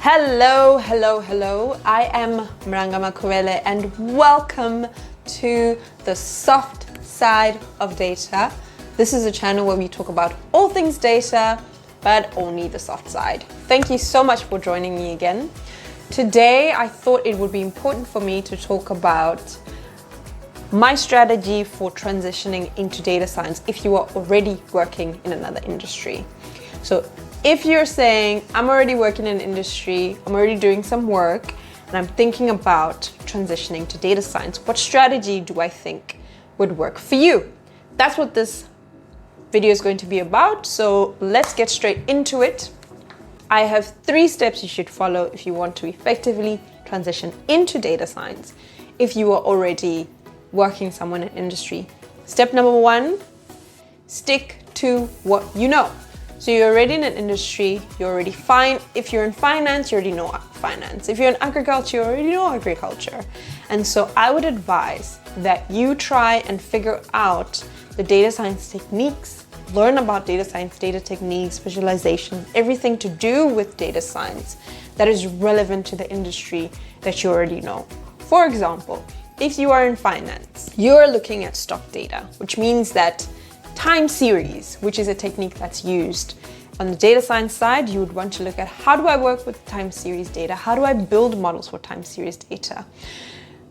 Hello. I am Mranga Makuele and welcome to the soft side of data. This is a channel where we talk about all things data, but only the soft side. Thank you so much for joining me again. Today, I thought it would be important for me to talk about my strategy for transitioning into data science if you are already working in another industry. So if you're saying, I'm already working in an industry, I'm already doing some work, and I'm thinking about transitioning to data science, what strategy do I think would work for you? That's what this video is going to be about. So let's get straight into it. I have 3 steps you should follow if you want to effectively transition into data science if you are already working somewhere in an industry. Step number 1, stick to what you know. So you're already in an industry, you're already fine. If you're in finance, you already know finance. If you're in agriculture, you already know agriculture. And so I would advise that you try and figure out the data science techniques, learn about data science, data techniques, visualization, everything to do with data science that is relevant to the industry that you already know. For example, if you are in finance, you're looking at stock data, which means that time series, which is a technique that's used on the data science side, you would want to look at how do I work with time series data? How do I build models for time series data?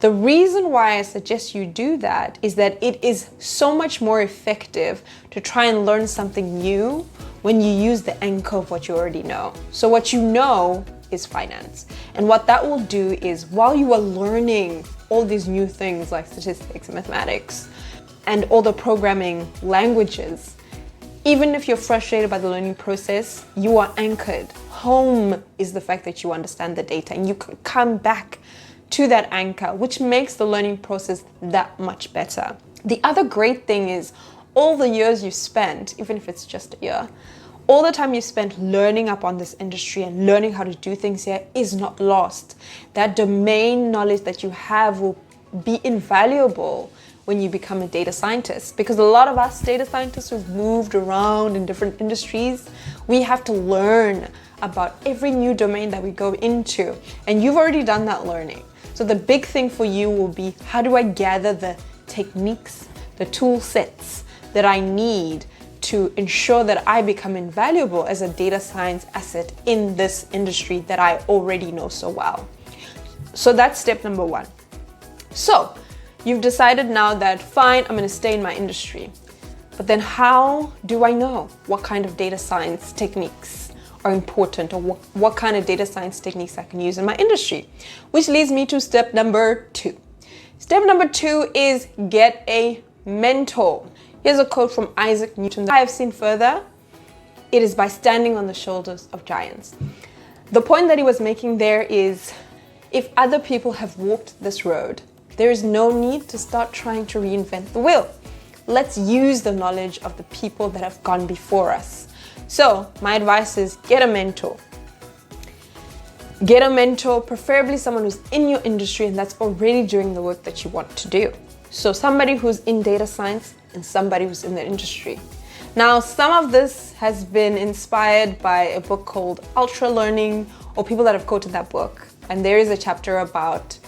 The reason why I suggest you do that is that it is so much more effective to try and learn something new when you use the anchor of what you already know. So what you know is finance. And what that will do is while you are learning all these new things like statistics and mathematics, and all the programming languages, even if you're frustrated by the learning process, you are anchored. Home is the fact that you understand the data and you can come back to that anchor, which makes the learning process that much better. The other great thing is all the years you spent, even if it's just a year, all the time you spent learning up on this industry and learning how to do things here is not lost. That domain knowledge that you have will be invaluable when you become a data scientist, because a lot of us data scientists who've moved around in different industries, we have to learn about every new domain that we go into, and you've already done that learning. So the big thing for you will be, how do I gather the techniques, the tool sets that I need to ensure that I become invaluable as a data science asset in this industry that I already know so well. So that's step number 1. So you've decided now that, fine, I'm going to stay in my industry. But then how do I know what kind of data science techniques are important, or what kind of data science techniques I can use in my industry? Which leads me to step number 2. Step number 2 is get a mentor. Here's a quote from Isaac Newton that I have seen further. It is by standing on the shoulders of giants. The point that he was making there is, if other people have walked this road, there is no need to start trying to reinvent the wheel. Let's use the knowledge of the people that have gone before us. So my advice is get a mentor. Get a mentor, preferably someone who's in your industry and that's already doing the work that you want to do. So somebody who's in data science and somebody who's in the industry. Now, some of this has been inspired by a book called Ultra Learning, or people that have quoted that book. And there is a chapter about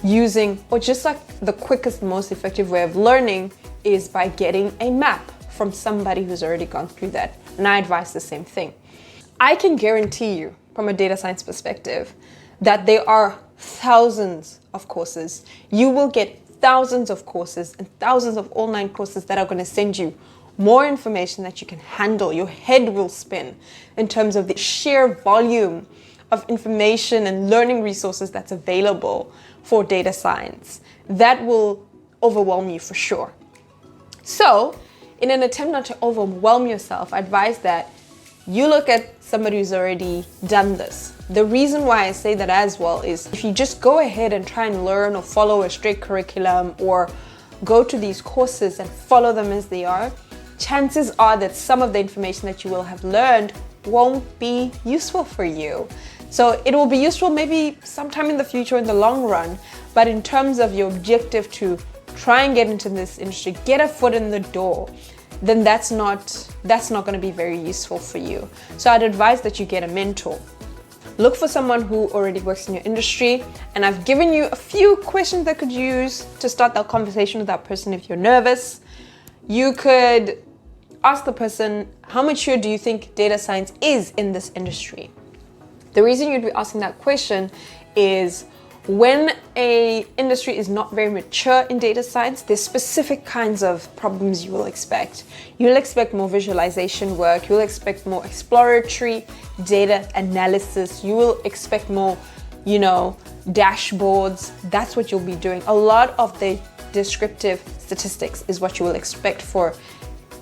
using, or just like the quickest, most effective way of learning is by getting a map from somebody who's already gone through that. And I advise the same thing. I can guarantee you from a data science perspective that there are thousands of courses. You will get thousands of courses and thousands of online courses that are going to send you more information that you can handle. Your head will spin in terms of the sheer volume of information and learning resources that's available for data science. That will overwhelm you for sure. So in an attempt not to overwhelm yourself, I advise that you look at somebody who's already done this. The reason why I say that as well is if you just go ahead and try and learn or follow a straight curriculum or go to these courses and follow them as they are, chances are that some of the information that you will have learned won't be useful for you. So it will be useful maybe sometime in the future in the long run, but in terms of your objective to try and get into this industry, get a foot in the door, then that's not going to be very useful for you. So I'd advise that you get a mentor. Look for someone who already works in your industry. And I've given you a few questions that could use to start that conversation with that person if you're nervous. You could ask the person, how mature do you think data science is in this industry? The reason you'd be asking that question is when a industry is not very mature in data science, there's specific kinds of problems you will expect. You'll expect more visualization work. You'll expect more exploratory data analysis. You will expect more, dashboards. That's what you'll be doing. A lot of the descriptive statistics is what you will expect for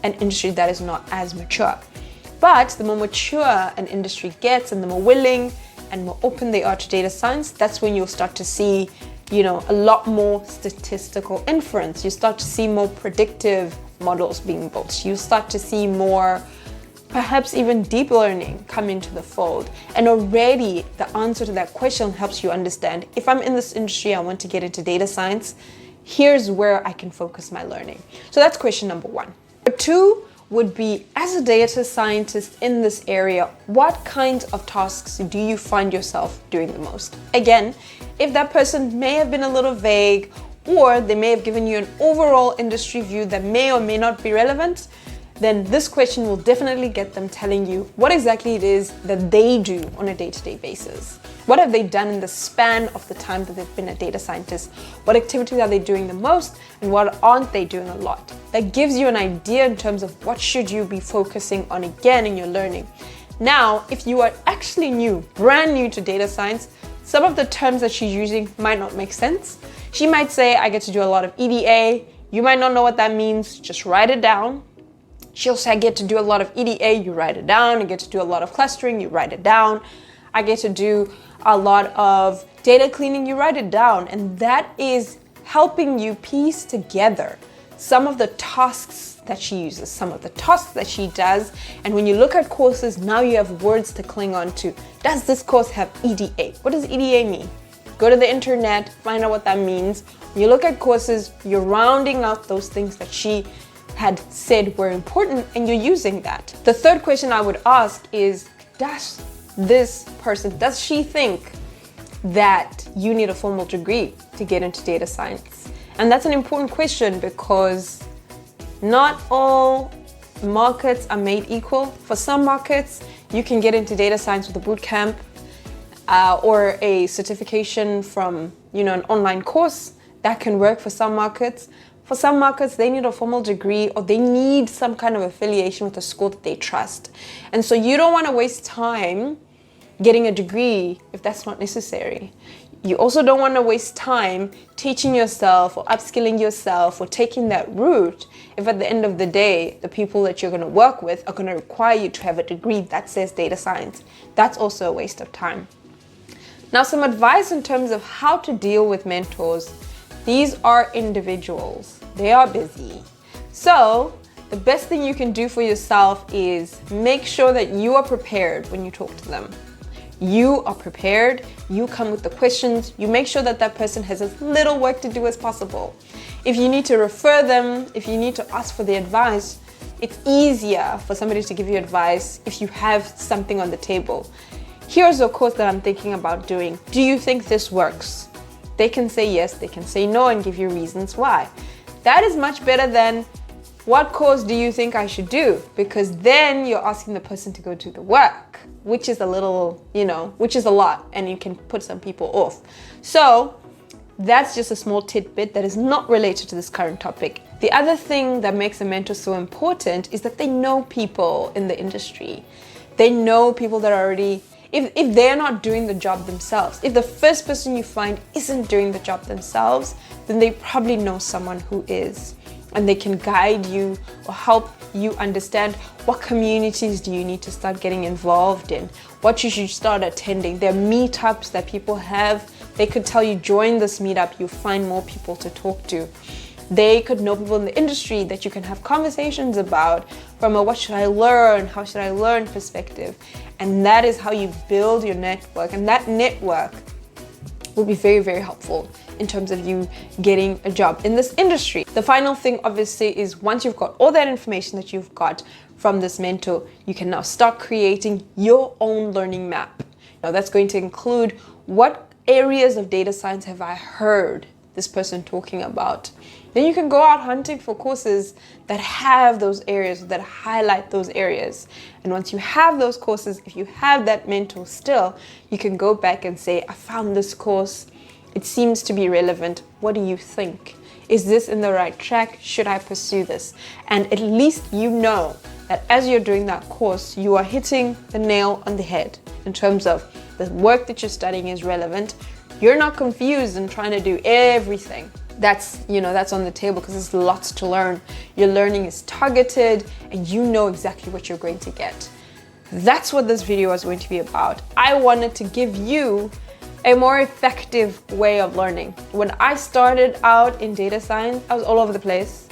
an industry that is not as mature. But the more mature an industry gets and the more willing and more open they are to data science, that's when you'll start to see, a lot more statistical inference. You start to see more predictive models being built. You start to see more, perhaps even deep learning come into the fold. And already the answer to that question helps you understand, if I'm in this industry, I want to get into data science, here's where I can focus my learning. So that's question number one. Number two would be, as a data scientist in this area, what kinds of tasks do you find yourself doing the most? Again, if that person may have been a little vague, or they may have given you an overall industry view that may or may not be relevant, then this question will definitely get them telling you what exactly it is that they do on a day-to-day basis. What have they done in the span of the time that they've been a data scientist? What activities are they doing the most and what aren't they doing a lot? That gives you an idea in terms of what should you be focusing on again in your learning. Now, if you are actually brand new to data science, some of the terms that she's using might not make sense. She might say, I get to do a lot of EDA. You might not know what that means, just write it down. She'll say, I get to do a lot of EDA, you write it down. I get to do a lot of clustering, you write it down. I get to do a lot of data cleaning, you write it down. And that is helping you piece together some of the tasks that she uses, some of the tasks that she does. And when you look at courses, now you have words to cling on to. Does this course have EDA? What does EDA mean? Go to the internet, find out what that means. When you look at courses, you're rounding out those things that she had said were important and you're using that. The third question I would ask is, does she think that you need a formal degree to get into data science? And that's an important question because not all markets are made equal. For some markets, you can get into data science with a boot camp or a certification from an online course. That can work for some markets. For some markets, they need a formal degree or they need some kind of affiliation with a school that they trust. And so you don't want to waste time getting a degree if that's not necessary. You also don't want to waste time teaching yourself or upskilling yourself or taking that route if at the end of the day, the people that you're going to work with are going to require you to have a degree that says data science. That's also a waste of time. Now, some advice in terms of how to deal with mentors. These are individuals. They are busy. So the best thing you can do for yourself is make sure that you are prepared when you talk to them. You are prepared. You come with the questions. You make sure that that person has as little work to do as possible. If you need to refer them, if you need to ask for the advice, it's easier for somebody to give you advice if you have something on the table. Here's a course that I'm thinking about doing. Do you think this works? They can say yes, they can say no and give you reasons why. That is much better than what course do you think I should do? Because then you're asking the person to go do the work, which is a little, which is a lot and you can put some people off. So that's just a small tidbit that is not related to this current topic. The other thing that makes a mentor so important is that they know people in the industry. They know people that are already, if they're not doing the job themselves, if the first person you find isn't doing the job themselves, then they probably know someone who is. And they can guide you or help you understand what communities do you need to start getting involved in, what you should start attending. There are meetups that people have. They could tell you, join this meetup, you'll find more people to talk to. They could know people in the industry that you can have conversations about from a what should I learn, how should I learn perspective. And that is how you build your network. And that network will be very, very helpful in terms of you getting a job in this industry. The final thing, obviously, is once you've got all that information that you've got from this mentor, you can now start creating your own learning map. Now that's going to include what areas of data science have I heard this person talking about. Then you can go out hunting for courses that have those areas, that highlight those areas. And once you have those courses, if you have that mentor still, you can go back and say, I found this course. It seems to be relevant. What do you think? Is this in the right track? Should I pursue this? And at least you know that as you're doing that course, you are hitting the nail on the head in terms of the work that you're studying is relevant. You're not confused and trying to do everything that's on the table, because there's lots to learn. Your learning is targeted and you know exactly what you're going to get. That's what this video is going to be about. I wanted to give you a more effective way of learning. When I started out in data science, I was all over the place.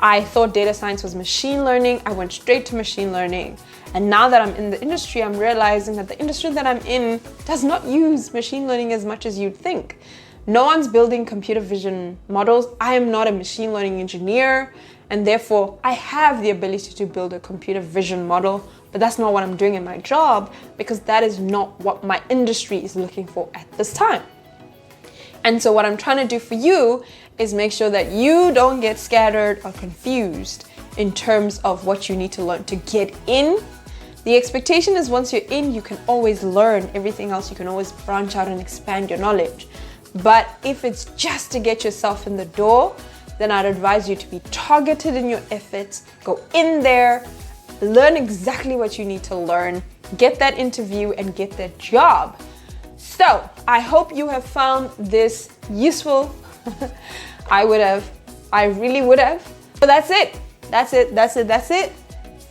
I thought data science was machine learning. I went straight to machine learning. And now that I'm in the industry, I'm realizing that the industry that I'm in does not use machine learning as much as you'd think. No one's building computer vision models. I am not a machine learning engineer, and therefore I have the ability to build a computer vision model, but that's not what I'm doing in my job, because that is not what my industry is looking for at this time. And so what I'm trying to do for you is make sure that you don't get scattered or confused in terms of what you need to learn to get in. The expectation is once you're in, you can always learn everything else. You can always branch out and expand your knowledge. But if it's just to get yourself in the door, then I'd advise you to be targeted in your efforts. Go in there, learn exactly what you need to learn, get that interview and get that job. So I hope you have found this useful. I really would have. But that's it.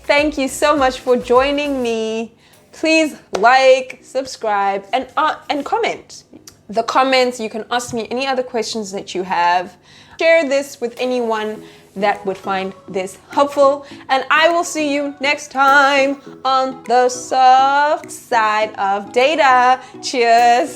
Thank you so much for joining me. Please like, subscribe, and comment. The comments, you can ask me any other questions that you have. Share this with anyone that would find this helpful. And I will see you next time on the soft side of data. Cheers.